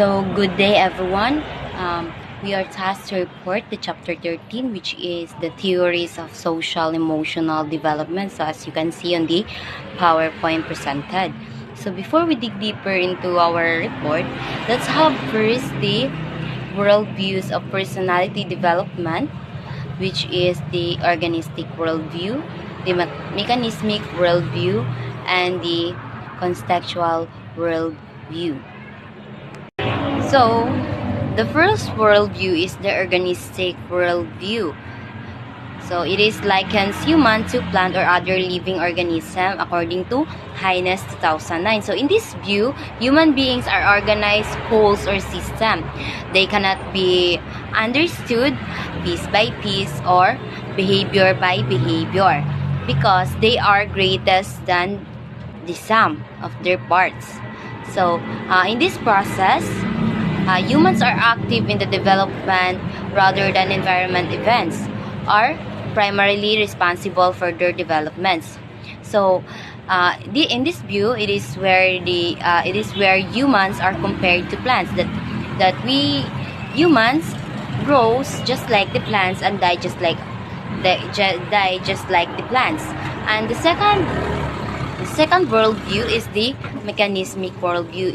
So, good day everyone. We are tasked to report the chapter 13, which is the theories of social emotional development. So, as you can see on the PowerPoint presented. So, before we dig deeper into our report, let's have first the worldviews of personality development, which is the organistic worldview, the mechanismic worldview, and the contextual worldview. So, the first worldview is the organistic worldview. So, it is likens human to plant or other living organism according to Highness 2009. So, in this view, human beings are organized wholes or system. They cannot be understood piece by piece or behavior by behavior because they are greatest than the sum of their parts. So, in this process, humans are active in the development rather than environment events are primarily responsible for their developments. So, in this view, it is where humans are compared to plants. That we humans grows just like the plants and die just like the plants. And the second worldview is the mechanismic worldview.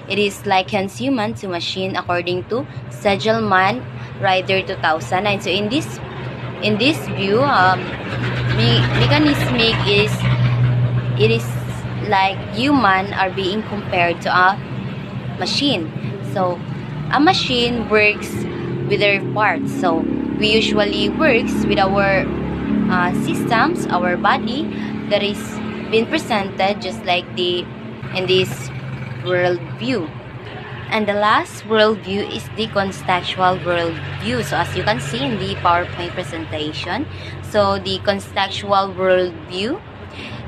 It is likens human to machine according to Segelman Rider 2009. So in this view, mechanismic is like human are being compared to a machine. So a machine works with their parts. So we usually works with our systems, our body that is being presented just like in this worldview. And the last worldview is the contextual worldview. So as you can see in the PowerPoint presentation, so the contextual worldview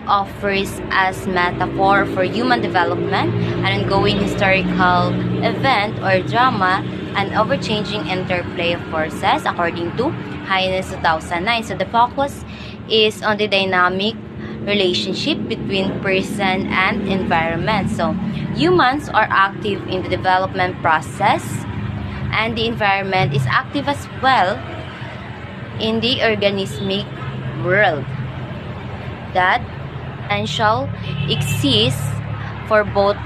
offers as metaphor for human development an ongoing historical event or drama, an overchanging interplay of forces according to Highness 2009. So the focus is on the dynamic relationship between person and environment. So humans are active in the development process and the environment is active as well in the organismic world. That potential exists for both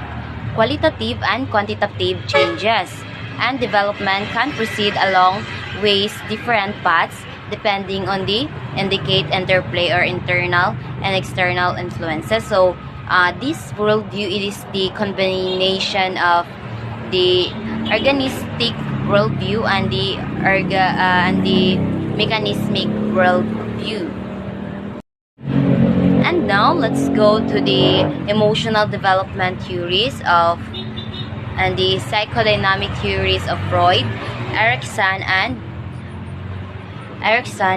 qualitative and quantitative changes, and development can proceed along ways different paths depending on the indicate interplay or internal and external influences. So this worldview, it is the combination of the organistic worldview and the mechanismic worldview. And now let's go to the emotional development theories and the psychodynamic theories of Freud, Erikson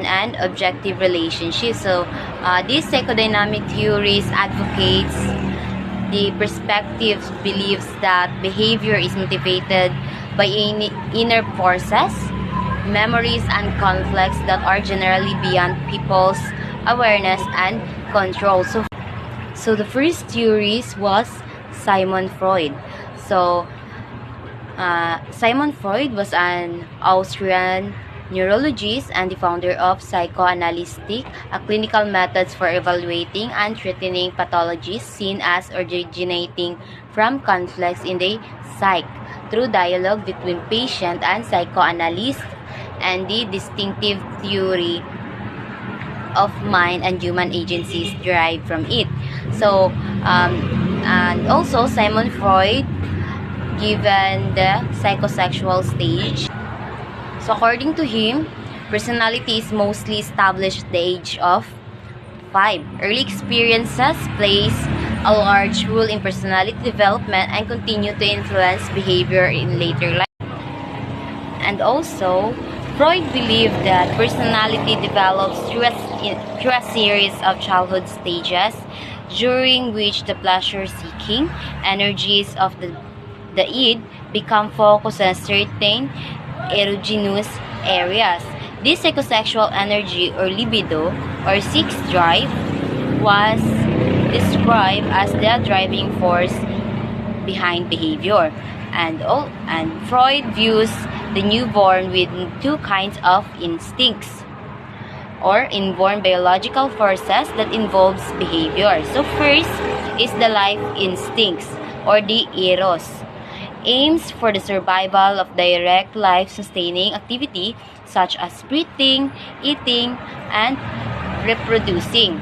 and objective relationships. So these psychodynamic theories advocates the perspective beliefs that behavior is motivated by inner forces, memories, and conflicts that are generally beyond people's awareness and control. So the first theories was Sigmund Freud. So Sigmund Freud was an Austrian neurologist and the founder of psychoanalytic, a clinical methods for evaluating and treating pathologies seen as originating from conflicts in the psyche through dialogue between patient and psychoanalyst, and the distinctive theory of mind and human agencies derived from it. So and also Sigmund Freud given the psychosexual stage. So according to him, personality is mostly established at the age of 5. Early experiences plays a large role in personality development and continue to influence behavior in later life. And also, Freud believed that personality develops through a series of childhood stages during which the pleasure-seeking energies of the id become focused on certain erogenous areas. This psychosexual energy or libido or sex drive was described as the driving force behind behavior. And Freud views the newborn with two kinds of instincts or inborn biological forces that involves behavior. So first is the life instincts or the eros, aims for the survival of direct life-sustaining activity such as breathing, eating, and reproducing.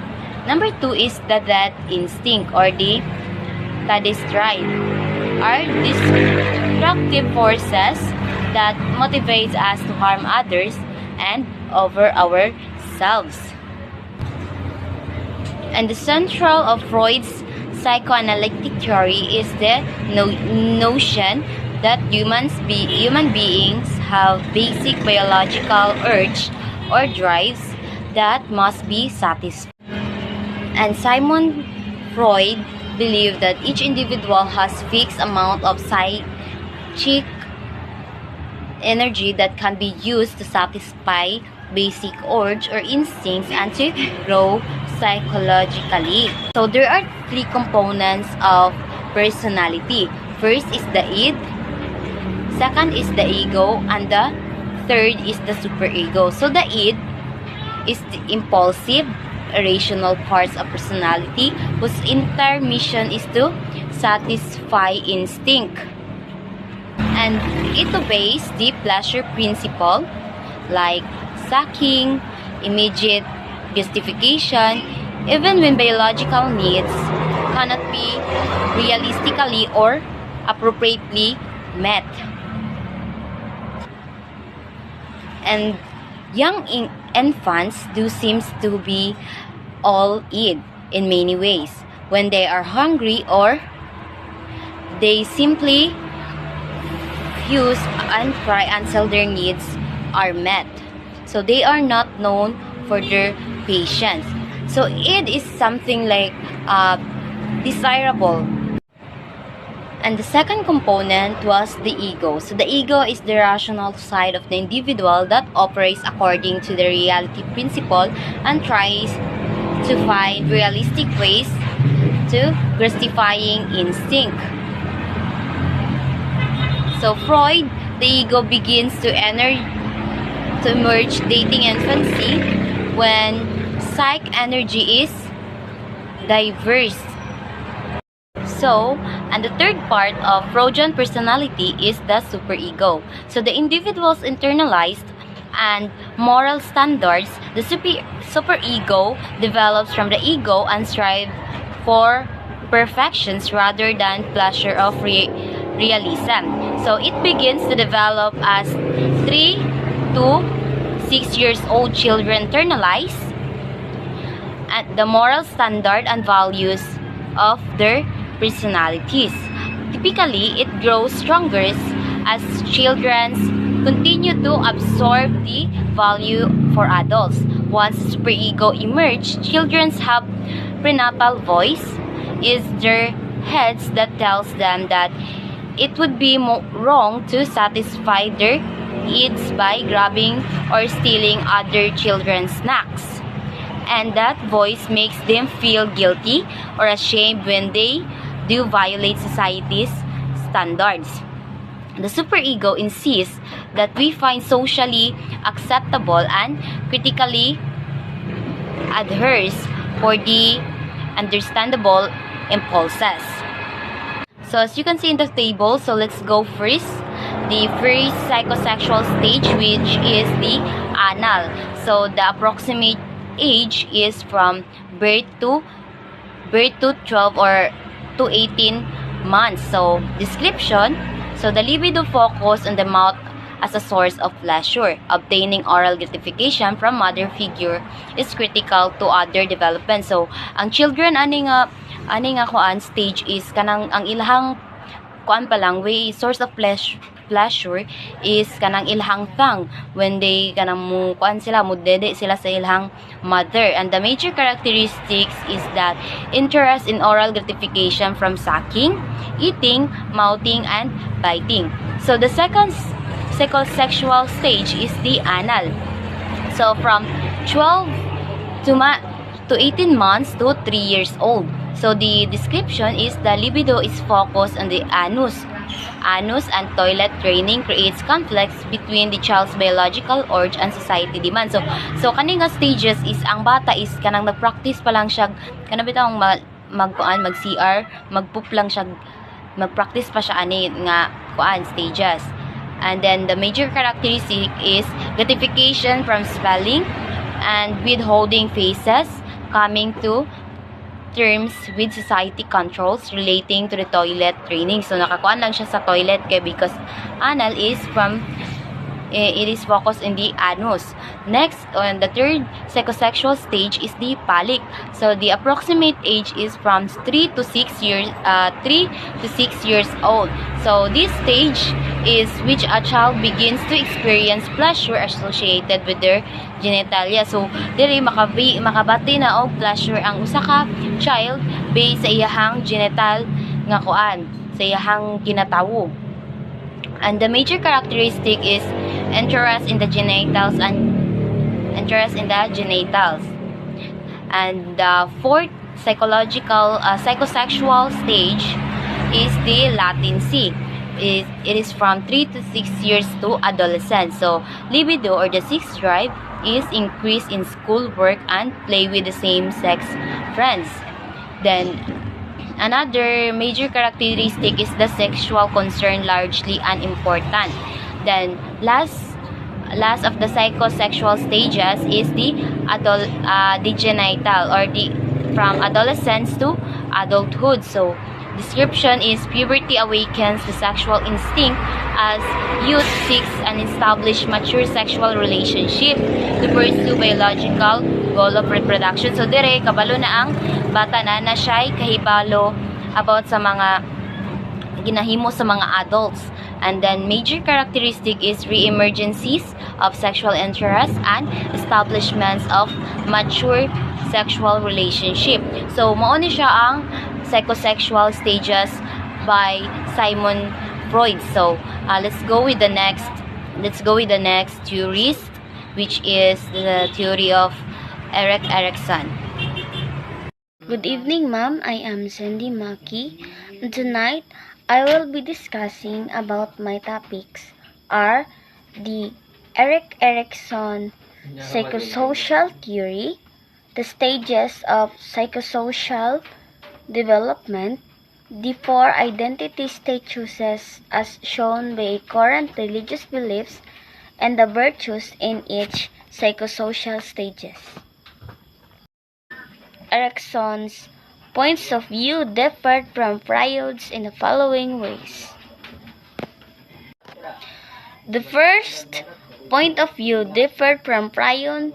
Number two is the death instinct or the tadistride, are destructive forces that motivates us to harm others and over ourselves. And the central of Freud's psychoanalytic theory is the notion that human beings have basic biological urge or drives that must be satisfied. And Simon Freud believed that each individual has fixed amount of psychic energy that can be used to satisfy basic urge or instincts and to grow psychologically. So there are three components of personality. First is the id, second is the ego, and the third is the superego. So the id is the impulsive, irrational parts of personality whose entire mission is to satisfy instinct. And it obeys the pleasure principle like sucking, immediate gratification, even when biological needs cannot be realistically or appropriately met. And young infants do seems to be all id in many ways. When they are hungry or they simply refuse and cry until their needs are met. So they are not known for their patience. So it is something like desirable. And the second component was the ego. So the ego is the rational side of the individual that operates according to the reality principle and tries to find realistic ways to gratifying instinct. So Freud, the ego begins to emerge dating infancy when psych energy is diverse. So, and the third part of Freudian personality is the superego. So the individual's internalized and moral standards, the superego develops from the ego and strives for perfections rather than pleasure of realism. So it begins to develop as 3 to 6 years old children internalize at the moral standard and values of their personalities. Typically, it grows stronger as children continue to absorb the value for adults. Once superego emerges, children have prenatal voice is their heads that tells them that it would be wrong to satisfy their needs by grabbing or stealing other children's snacks. And that voice makes them feel guilty or ashamed when they do violate society's standards. The superego insists that we find socially acceptable and critically adheres for the understandable impulses. So as you can see in the table, so let's go first. The first psychosexual stage, which is the anal. So the approximate age is from birth to 12 or to 18 months. So description, so the libido focus on the mouth as a source of pleasure. Obtaining oral gratification from mother figure is critical to other development. So ang children ani nga kuan stage is kanang ang ilahang kuan pa lang way source of pleasure is kanang ilhang thang when they kanang mo kuan sila mo dede sila sa ilhang mother. And the major characteristics is that interest in oral gratification from sucking, eating, mouthing, and biting. So the second psychosexual stage is the anal. So from 12 to 18 months to 3 years old. So the description is the libido is focused on the anus anus and toilet training creates conflicts between the child's biological urge and society demand. So kani nga stages is ang bata is kanang nagpractice pa lang siya kanang bitaw mag CR, magpoop lang siya, magpractice pa siya ani nga stages. And then the major characteristic is gratification from spelling and withholding faces, coming to terms with society controls relating to the toilet training. So nakakuan lang siya sa toilet kay because anal is from it is focused in the anus. Next, on the third psychosexual stage is the phallic. So the approximate age is from 3 to 6 years old. So this stage is which a child begins to experience pleasure associated with their genitalia. So diri makabati na og pleasure ang usa ka child based sa iyahang genital nga sa iyahang kinatawo. And the major characteristic is interest in the genitals. And the fourth psychosexual stage is the latency. It is from 3 to 6 years to adolescence. So libido or the sex drive is increased in schoolwork and play with the same sex friends. Then another major characteristic is the sexual concern, largely unimportant. Then last of the psychosexual stages is the genital or the from adolescence to adulthood. So description is puberty awakens the sexual instinct as youth seeks an established mature sexual relationship to pursue biological goal of reproduction. So dire kabalo na ang bata na siya'y kahibalo about sa mga ginahimo sa mga adults. And then major characteristic is re-emergencies of sexual interest and establishments of mature sexual relationship. So mao ni siya ang psychosexual stages by Simon Freud. So let's go with the next theorist, which is the theory of Erik Erikson. Good evening, ma'am. I am Cindie Maque. Tonight, I will be discussing about my topics are the Erik Erikson psychosocial theory, the stages of psychosocial development, the four identity statuses as shown by current religious beliefs, and the virtues in each psychosocial stages. Erikson's points of view differed from Freud's in the following ways. The first point of view differed from Freud's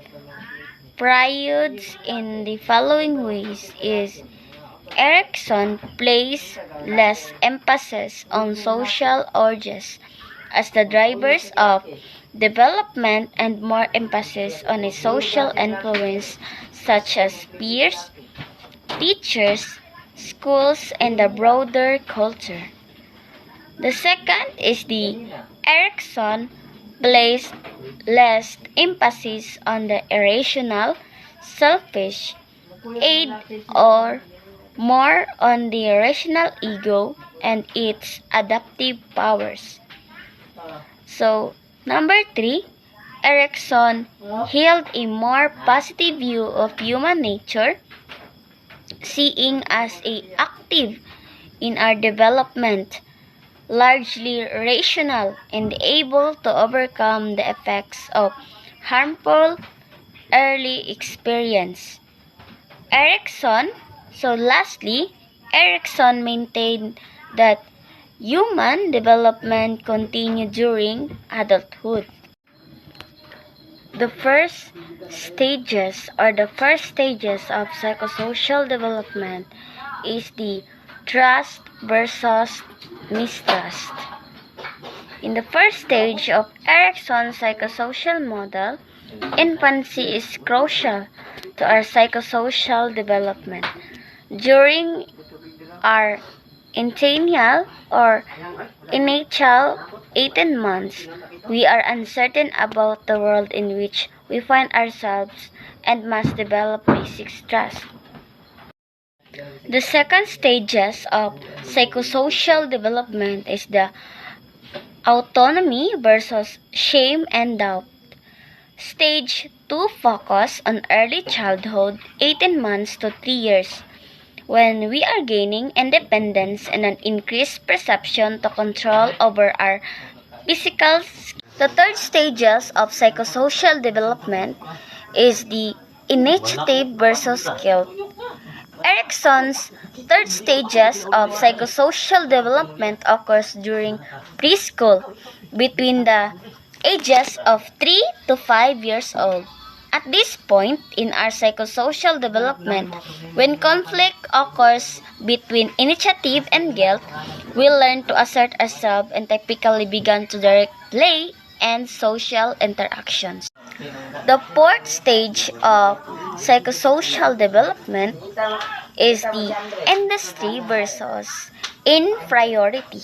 in the following ways is Erikson placed less emphasis on social urges as the drivers of development and more emphasis on a social influence such as peers, teachers, schools, and the broader culture. The second is the Erikson placed less emphasis on the irrational, selfish, aid, or more on the rational ego and its adaptive powers. So, number 3, Erikson held a more positive view of human nature, seeing as active in our development, largely rational and able to overcome the effects of harmful early experience. Lastly, Erikson maintained that human development continued during adulthood. The first stages of psychosocial development is the trust versus mistrust. In the first stage of Erikson's psychosocial model, infancy is crucial to our psychosocial development. During our initial or initial 18 months, we are uncertain about the world in which we find ourselves and must develop basic trust. The second stages of psychosocial development is the autonomy versus shame and doubt. Stage 2 focus on early childhood, 18 months to 3 years, when we are gaining independence and an increased perception to control over our physical skills. The third stages of psychosocial development is the initiative versus guilt. Erickson's third stages of psychosocial development occurs during preschool between the ages of 3 to 5 years old. At this point in our psychosocial development, when conflict occurs between initiative and guilt, we learn to assert ourselves and typically begin to direct play and social interactions. The fourth stage of psychosocial development is the industry versus inferiority.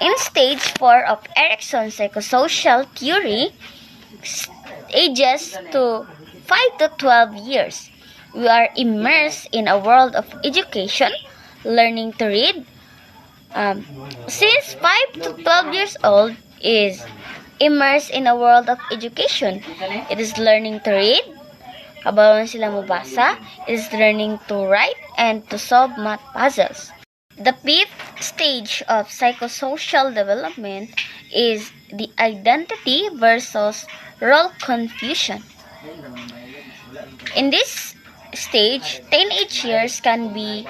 In stage 4 of Erickson's psychosocial theory, ages to 5 to 12 years, we are immersed in a world of education, learning to read. Since 5 to 12 years old is immersed in a world of education, it is learning to read, kabalo na sila mabasa, it is learning to write and to solve math puzzles. The fifth stage of psychosocial development is the identity versus role confusion. In this stage, teenage years can be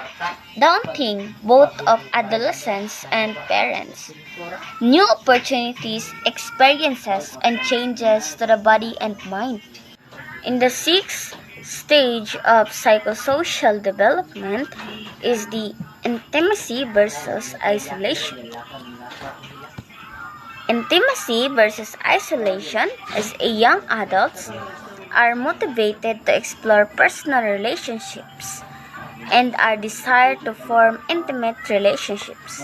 daunting both of adolescents and parents. New opportunities, experiences, and changes to the body and mind. In the sixth stage of psychosocial development is the intimacy versus isolation. Intimacy versus isolation as a young adults are motivated to explore personal relationships and are desired to form intimate relationships.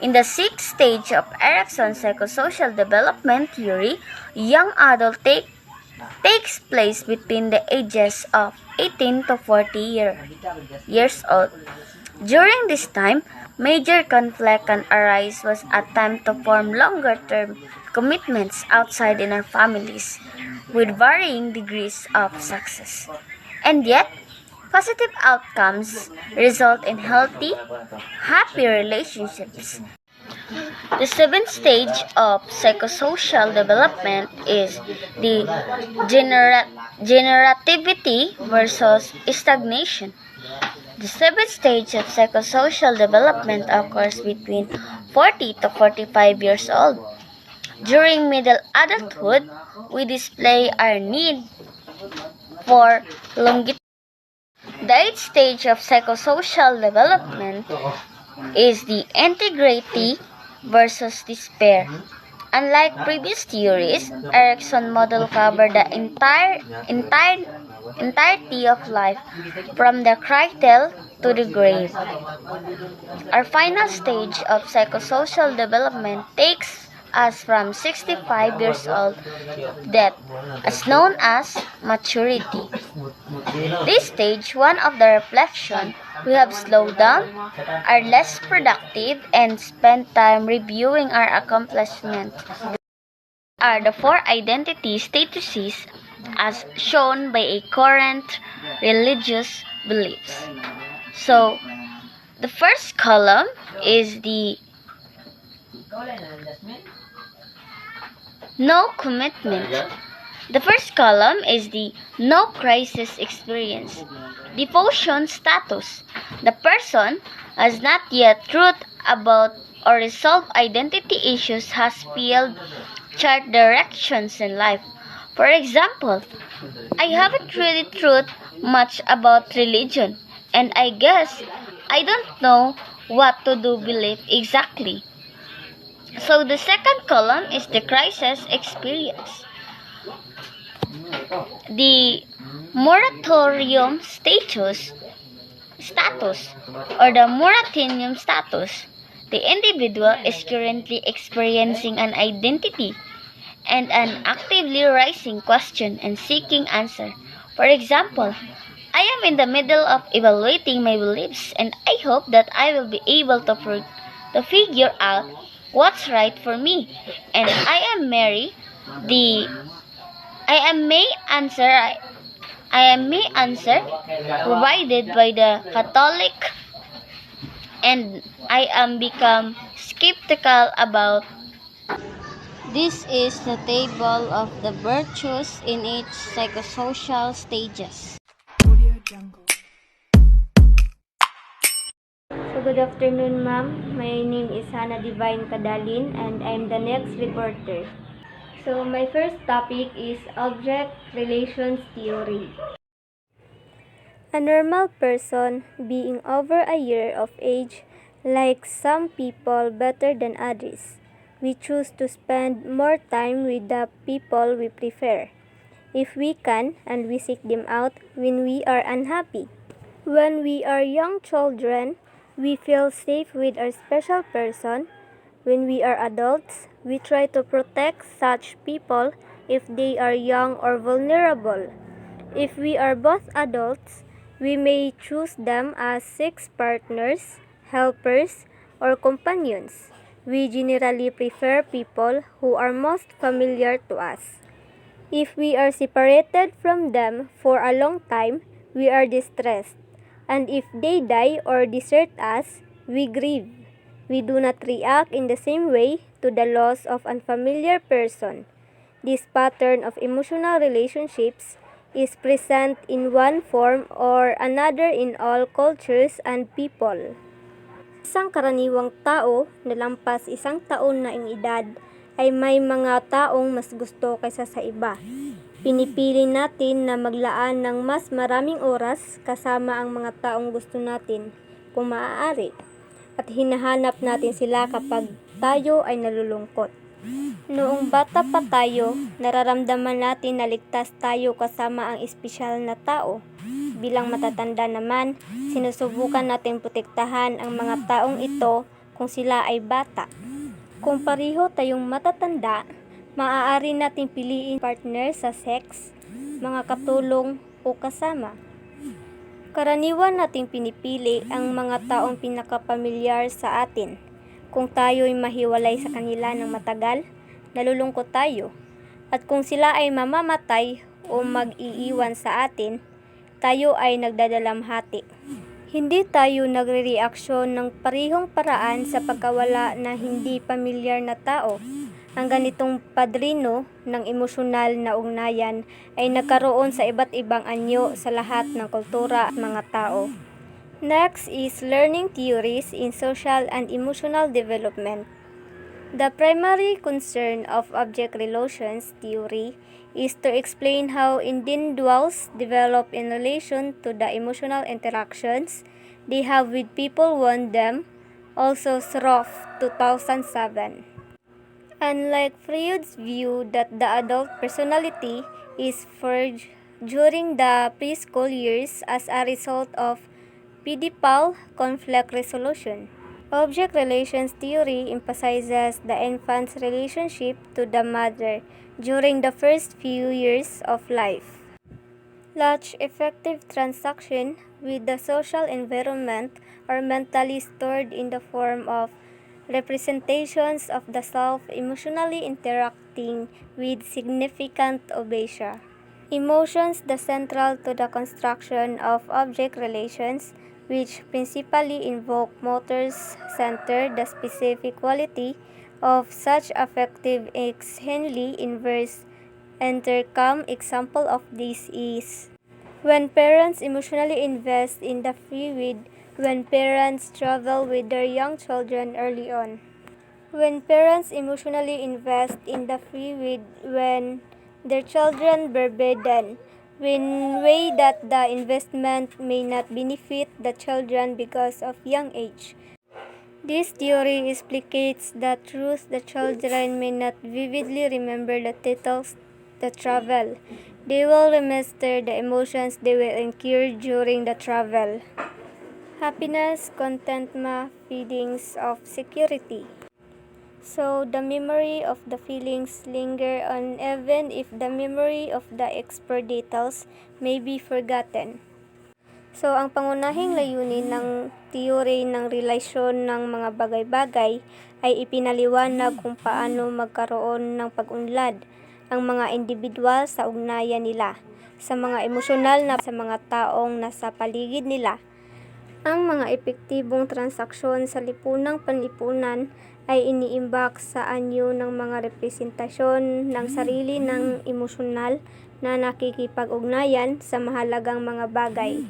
In the sixth stage of Erickson's psychosocial development theory, young adult takes place between the ages of 18 to 40 years old. During this time, major conflict can arise was attempt to form longer-term commitments outside in our families with varying degrees of success. And yet, positive outcomes result in healthy, happy relationships. The seventh stage of psychosocial development is the generativity versus stagnation. The seventh stage of psychosocial development occurs between 40 to 45 years old. During middle adulthood, we display our need for longevity. The eighth stage of psychosocial development is the integrity versus despair. Unlike previous theories, Erickson model covered the entirety of life, from the cradle to the grave. Our final stage of psychosocial development takes us from 65 years old, that is known as maturity. This stage, one of the reflection, we have slowed down, are less productive, and spend time reviewing our accomplishments. Are the four identity statuses as shown by a current religious beliefs. So, the first column is the no commitment. The first column is the no crisis experience. Devotion status. The person has not yet thought about or resolved identity issues, has failed chart directions in life. For example, I haven't really thought much about religion, and I guess I don't know what to do believe exactly. So the second column is the crisis experience. The moratorium status or the moratorium status. The individual is currently experiencing an identity and an actively rising question and seeking answer. For example, I am in the middle of evaluating my beliefs, and I hope that I will be able to figure out what's right for me. And I am Mary, the I am may answer I am may answer provided by the Catholic, and I am become skeptical about. This is the table of the virtues in each psychosocial stages. So good afternoon, ma'am. My name is Devine Cadalin, and I'm the next reporter. So my first topic is object relations theory. A normal person being over a year of age likes some people better than others. We choose to spend more time with the people we prefer, if we can, and we seek them out when we are unhappy. When we are young children, we feel safe with our special person. When we are adults, we try to protect such people if they are young or vulnerable. If we are both adults, we may choose them as sex partners, helpers, or companions. We generally prefer people who are most familiar to us. If we are separated from them for a long time, we are distressed. And if they die or desert us, we grieve. We do not react in the same way to the loss of an unfamiliar person. This pattern of emotional relationships is present in one form or another in all cultures and people. Isang karaniwang tao na lampas isang taon na ing edad ay may mga taong mas gusto kaysa sa iba. Pinipili natin na maglaan ng mas maraming oras kasama ang mga taong gusto natin kung maaari, at hinahanap natin sila kapag tayo ay nalulungkot. Noong bata pa tayo, nararamdaman natin na ligtas tayo kasama ang espesyal na tao. Bilang matatanda naman, sinusubukan natin protektahan ang mga taong ito kung sila ay bata. Kung pareho tayong matatanda, maaari nating piliin partner sa sex, mga katulong o kasama. Karaniwan nating pinipili ang mga taong pinakapamilyar sa atin. Kung tayo'y mahiwalay sa kanila ng matagal, nalulungkot tayo. At kung sila ay mamamatay o mag-iiwan sa atin, tayo ay nagdadalamhati. Hindi tayo nagre-reaksyon ng parehong paraan sa pagkawala na hindi pamilyar na tao. Ang ganitong padrino ng emosyonal na ugnayan ay nagkaroon sa iba't ibang anyo sa lahat ng kultura at mga tao. Next is learning theories in social and emotional development. The primary concern of object relations theory is to explain how individuals develop in relation to the emotional interactions they have with people around them, also Sroff 2007. Unlike Freud's view that the adult personality is forged during the preschool years as a result of pedipal conflict resolution, object relations theory emphasizes the infant's relationship to the mother during the first few years of life. Such effective transaction with the social environment are mentally stored in the form of representations of the self emotionally interacting with significant obesha. Emotions the central to the construction of object relations, which principally invoke motors center the specific quality of such affective Henley inverse intercom. Example of this is when parents emotionally invest in the fluid, when parents travel with their young children early on. When parents emotionally invest in the fluid when their children are bedridden, when way that the investment may not benefit the children because of young age. This theory explicates the truth the children may not vividly remember the titles the travel. They will remember the emotions they will incur during the travel. Happiness, contentment, feelings of security. So the memory of the feelings linger on even if the memory of the expert details may be forgotten. So, ang pangunahing layunin ng teorya ng relasyon ng mga bagay-bagay ay ipinaliwanag kung paano magkaroon ng pag-unlad ang mga individual sa ugnayan nila, sa mga emosyonal na sa mga taong nasa paligid nila. Ang mga epektibong transaksyon sa lipunang panlipunan ay iniimbak sa anyo ng mga representasyon ng sarili ng emosyonal na nakikipag-ugnayan sa mahalagang mga bagay.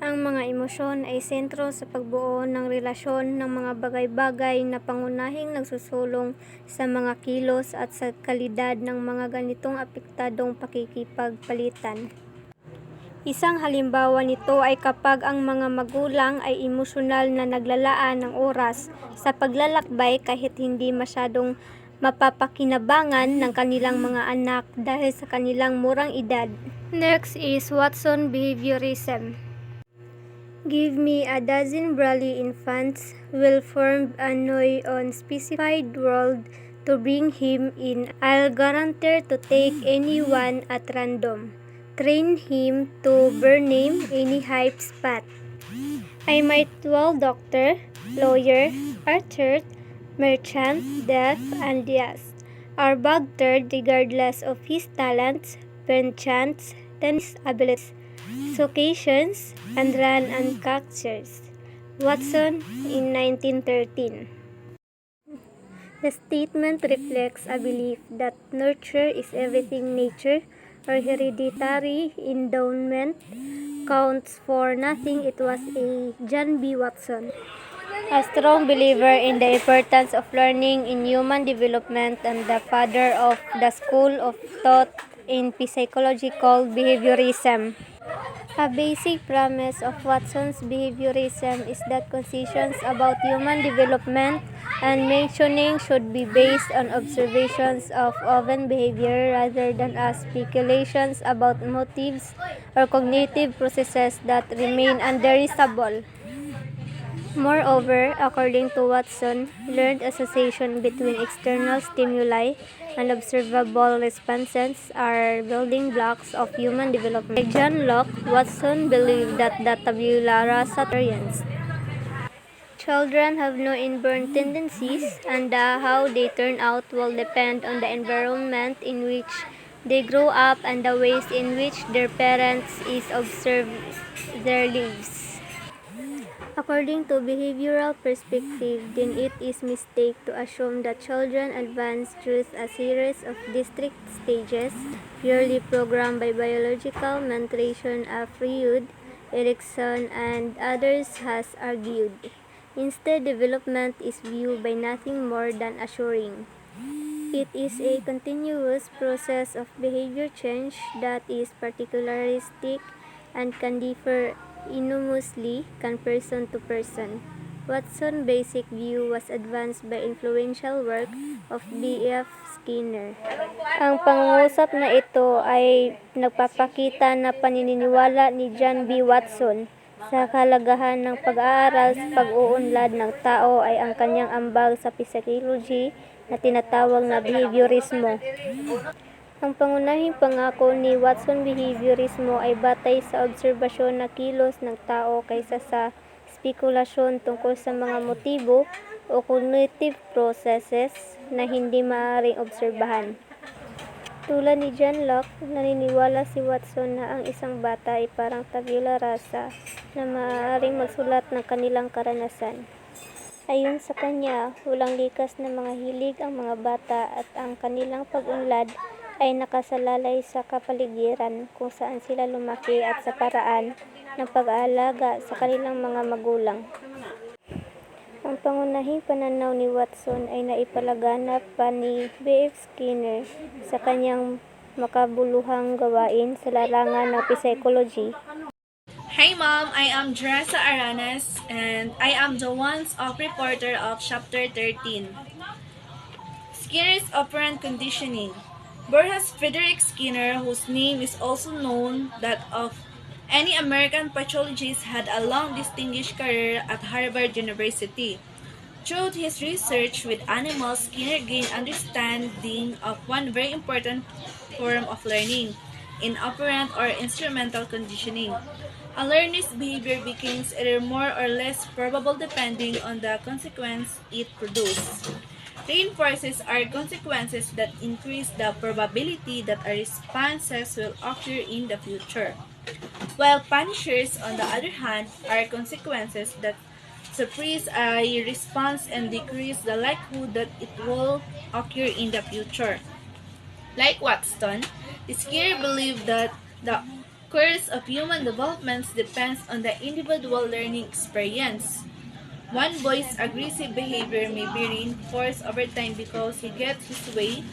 Ang mga emosyon ay sentro sa pagbuo ng relasyon ng mga bagay-bagay na pangunahing nagsusulong sa mga kilos at sa kalidad ng mga ganitong apektadong pakikipagpalitan. Isang halimbawa nito ay kapag ang mga magulang ay emosyonal na naglalaan ng oras sa paglalakbay kahit hindi masyadong mapapakinabangan ng kanilang mga anak dahil sa kanilang murang edad. Next is Watson behaviorism. Give me a dozen Brawley infants, will form a noy on specified world to bring him in. I'll guarantee to take anyone at random. Train him to burn name any hype spot. I might well doctor, lawyer, archer, merchant, deaf, and yes, are bagtered regardless of his talents, perchance, tennis abilities, occasions, and run and captures. Watson in 1913. The statement reflects a belief that nurture is everything. Nature or hereditary endowment counts for nothing. It was a John B. Watson, a strong believer in the importance of learning in human development and the father of the school of thought in psychology called behaviorism. A basic premise of Watson's behaviorism is that decisions about human development and mentioning should be based on observations of open behavior rather than as speculations about motives or cognitive processes that remain unreasonable. Moreover, according to Watson, learned association between external stimuli and observable responses are building blocks of human development. Like John Locke, Watson believed that the tabula rasa experienced. Children have no inborn tendencies, and how they turn out will depend on the environment in which they grow up and the ways in which their parents is observed their lives. According to behavioral perspective, then it is mistake to assume that children advance through a series of distinct stages, purely programmed by biological maturation, as Freud, Erikson, and others has argued. Instead, development is viewed by nothing more than assuring. It is a continuous process of behavior change that is particularistic and can differ enormously person to person. Watson's basic view was advanced by influential work of B.F. Skinner. Ang pangungusap na ito ay nagpapakita na paniniwala ni John B. Watson sa kahalagahan ng pag-aaral sa pag-uunlad ng tao ay ang kanyang ambag sa psychology na tinatawag na behaviorismo. Ang pangunahing pangako ni Watson behaviorismo ay batay sa obserbasyon na kilos ng tao kaysa sa spekulasyon tungkol sa mga motibo o cognitive processes na hindi maaaring obserbahan. Tulad ni John Locke, naniniwala si Watson na ang isang bata ay parang tabula rasa na maaaring magsulat ng kanilang karanasan. Ayon sa kanya, walang likas na mga hilig ang mga bata at ang kanilang pag-unlad ay nakasalalay sa kapaligiran kung saan sila lumaki at sa paraan ng pag-aalaga sa kanilang mga magulang. Ang pangunahing pananaw ni Watson ay naipalaganap pa ni B.F. Skinner sa kanyang makabuluhang gawain sa larangan ng psychology. Hey Mom, I am Jeresa Arañas and I am the one-off reporter of Chapter 13. Skinner's operant conditioning. Borges Frederick Skinner, whose name is also known that of any American pathologist, had a long distinguished career at Harvard University. Through his research with animals, Skinner gained understanding of one very important form of learning, inoperant or instrumental conditioning. A learner's behavior becomes either more or less probable depending on the consequence it produces. Reinforces are consequences that increase the probability that a responses will occur in the future, while punishers, on the other hand, are consequences that suppress a response and decrease the likelihood that it will occur in the future. Like Watson, Skinner believed that the course of human development depends on the individual learning experience. One boy's aggressive behavior may be reinforced over time because he gets his way.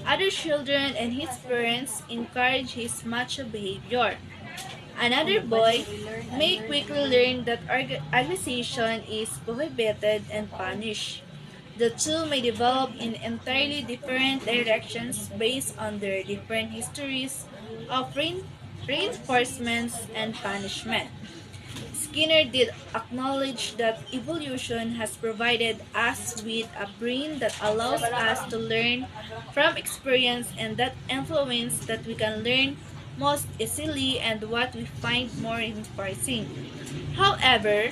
Other children and his parents encourage his macho behavior. Another boy may quickly learn that aggression is prohibited and punished. The two may develop in entirely different directions based on their different histories of reinforcements and punishment. Skinner did acknowledge that evolution has provided us with a brain that allows us to learn from experience and that influence that we can learn most easily and what we find more reinforcing. However,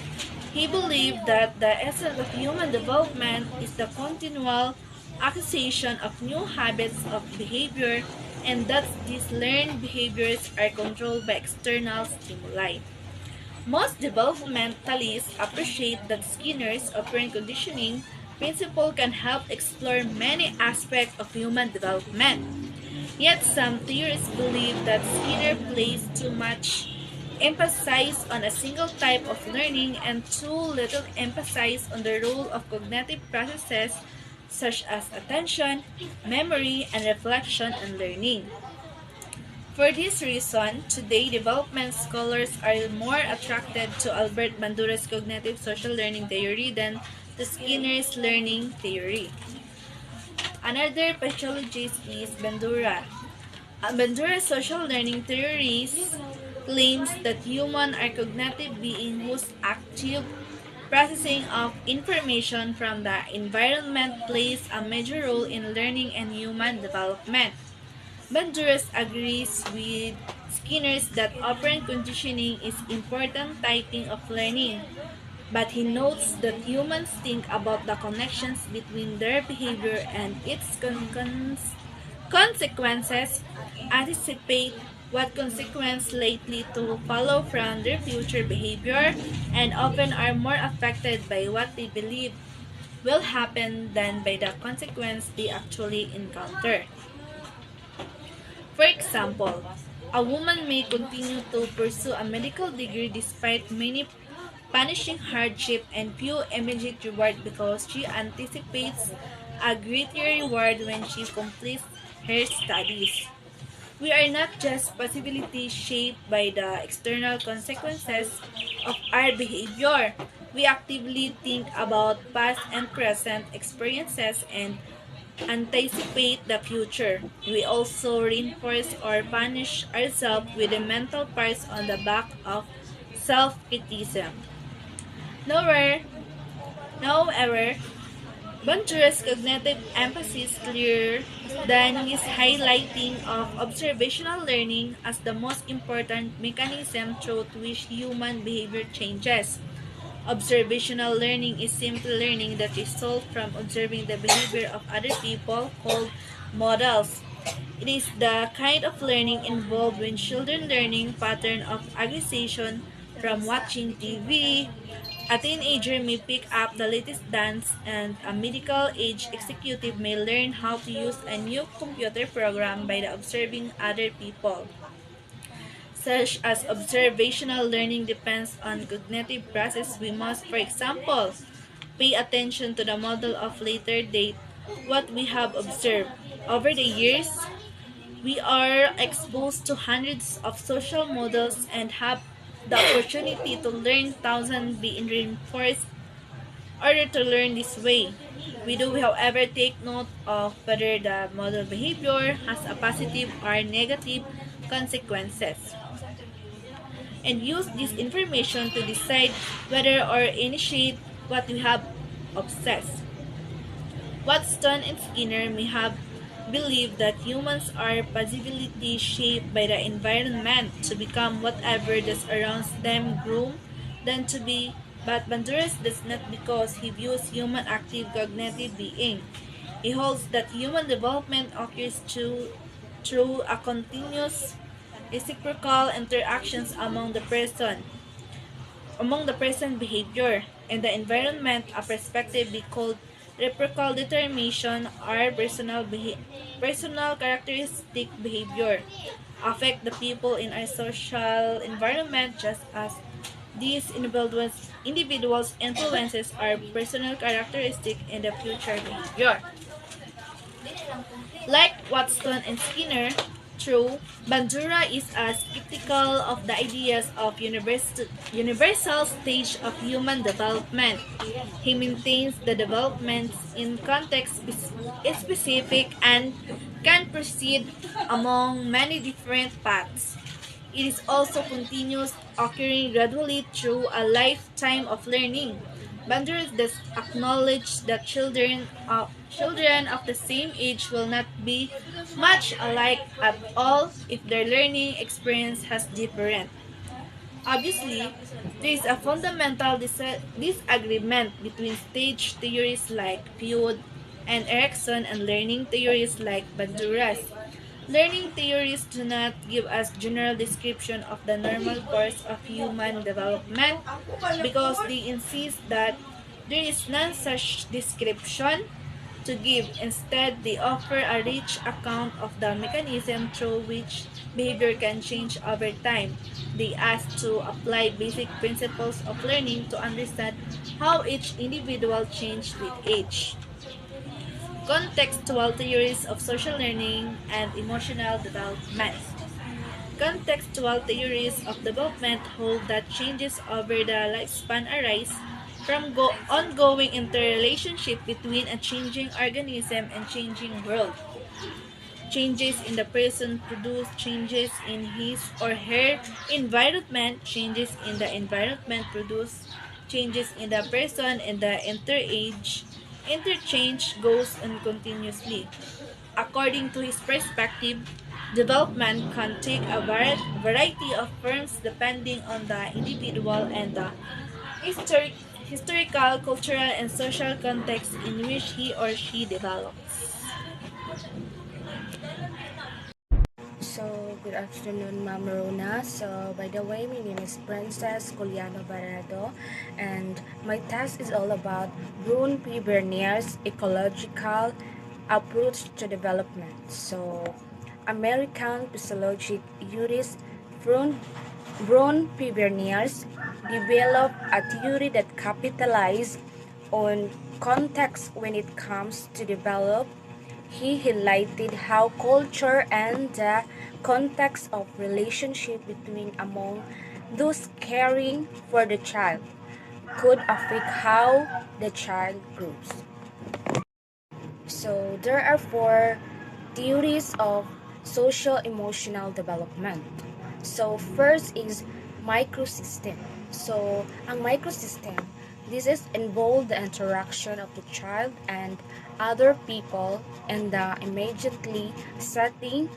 he believed that the essence of human development is the continual acquisition of new habits of behavior and that these learned behaviors are controlled by external stimuli. Most developmentalists appreciate that Skinner's operant conditioning principle can help explore many aspects of human development. Yet some theorists believe that Skinner placed too much emphasis on a single type of learning and too little emphasis on the role of cognitive processes such as attention, memory, and reflection in learning. For this reason, today development scholars are more attracted to Albert Bandura's cognitive social learning theory than to Skinner's learning theory. Another pathologist is Bandura. Bandura's social learning theories claims that humans are cognitive beings whose active processing of information from the environment plays a major role in learning and human development. Banduras agrees with Skinner's that operant conditioning is important typing of learning, but he notes that humans think about the connections between their behavior and its consequences, anticipate what consequence likely to follow from their future behavior, and often are more affected by what they believe will happen than by the consequence they actually encounter. For example, a woman may continue to pursue a medical degree despite many punishing hardship and few immediate reward because she anticipates a greater reward when she completes her studies. We are not just possibility shaped by the external consequences of our behavior. We actively think about past and present experiences and anticipate the future. We also reinforce or punish ourselves with the mental parts on the back of self-criticism. However, however, Bandura's cognitive emphasis clearer than his highlighting of observational learning as the most important mechanism through which human behavior changes. Observational learning is simply learning that results from observing the behavior of other people called models. It is the kind of learning involved when children learning pattern of aggression from watching TV. A teenager may pick up the latest dance and a medical age executive may learn how to use a new computer program by observing other people. Such as observational learning depends on cognitive process. We must, for example, pay attention to the model of later date, what we have observed. Over the years, we are exposed to hundreds of social models and have the opportunity to learn thousands being reinforced in order to learn this way. We do, however, take note of whether the model behavior has a positive or negative consequences and use this information to decide whether or initiate what we have obsessed. Watson and Skinner may have believe that humans are positively shaped by the environment to become whatever that surrounds them groom them to be, but Banduras does not because he views human active cognitive being. He holds that human development occurs through a continuous reciprocal interactions among the present behavior and the environment, a perspective we call reciprocal determination or personal characteristic behavior affect the people in our social environment just as these individuals influences our personal characteristic in the future behavior. Like Watson and Skinner, true, Bandura is as skeptical of the ideas of universal stage of human development. He maintains the developments in context is specific and can proceed among many different paths. It is also continuous, occurring gradually through a lifetime of learning. Bandura does acknowledge that children of the same age will not be much alike at all if their learning experience has different. Obviously, there is a fundamental disagreement between stage theories like Piod and Erikson and learning theories like Bandura's. Learning theories do not give us general description of the normal course of human development because they insist that there is none such description to give. Instead, they offer a rich account of the mechanism through which behavior can change over time. They ask to apply basic principles of learning to understand how each individual changes with age. Contextual theories of social learning and emotional development. Contextual theories of development hold that changes over the lifespan arise from ongoing interrelationship between a changing organism and changing world. Changes in the person produce changes in his or her environment. Changes in the environment produce changes in the person, and the interchange goes on continuously. According to his perspective, development can take a variety of forms depending on the individual and the historic, historical, cultural, and social context in which he or she develops. So, good afternoon, Ma'am Rona. So, by the way, my name is Princess Culiano Barredo, and my task is all about Brun P. Bernier's ecological approach to development. So, American physiologist Uris Brun P. Bernier's developed a theory that capitalizes on context when it comes to develop. He highlighted how culture and the context of relationship between among those caring for the child could affect how the child grows. So there are four theories of social emotional development. So first is microsystem. So ang microsystem, this is involved the interaction of the child and other people in the immediately setting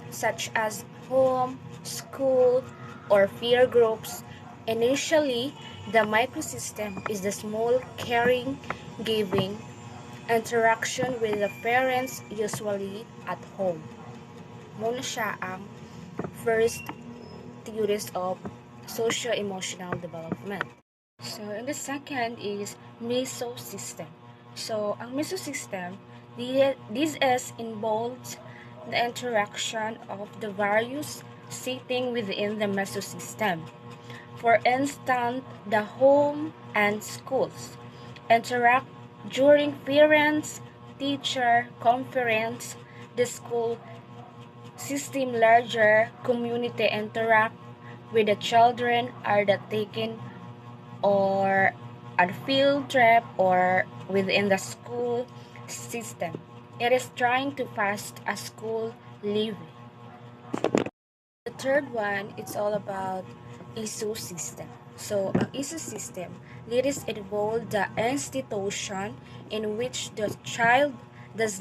such as home, school, or peer groups. Initially, the microsystem is the small caring, giving interaction with the parents usually at home. Muna siya ang first theories of socio-emotional development. So, and the second is mesosystem. So, ang mesosystem, this is involves the interaction of the various setting within the mesosystem. For instance, the home and schools interact during parents teacher conference. The school system larger community interact with the children are the taken or a field trip or within the school system. It is trying to pass a school living. The third one, it's all about ecosystem. So, ang ecosystem, it is involved the institution in which the child does